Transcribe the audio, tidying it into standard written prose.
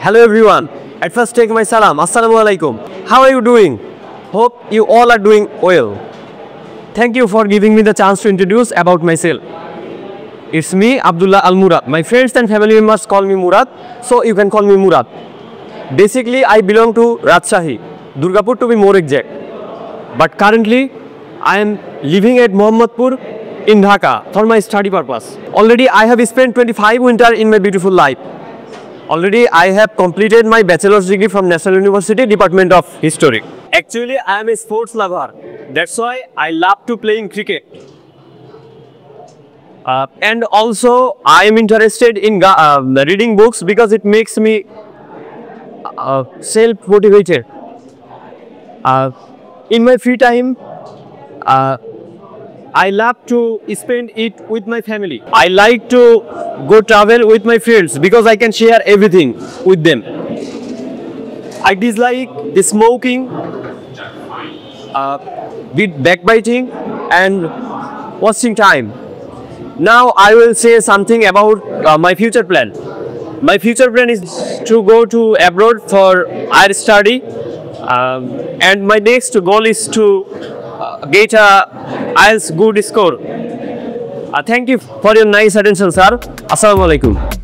Hello everyone. At first take my salam. Assalamu alaikum. How are you doing? Hope you all are doing well. Thank you for giving me the chance to introduce about myself. It's me, Abdullah Al Murad. My friends and family members call me Murad, so you can call me Murad. Basically, I belong to Rajshahi, Durgapur to be more exact. But currently, I am living at Mohammadpur in Dhaka for my study purpose. Already, I have spent 25 winters in my beautiful life. Already, I have completed my bachelor's degree from National University, Department of History. Actually, I am a sports lover. That's why I love to playing cricket. And also, I am interested in reading books because it makes me self-motivated. In my free time, I love to spend it with my family. I like to go travel with my friends because I can share everything with them. I dislike the smoking, with backbiting and wasting time. Now I will say something about my future plan. My future plan is to go to abroad for higher study, and my next goal is to get a IELTS good score. Thank you for your nice attention, sir. Assalamu alaikum.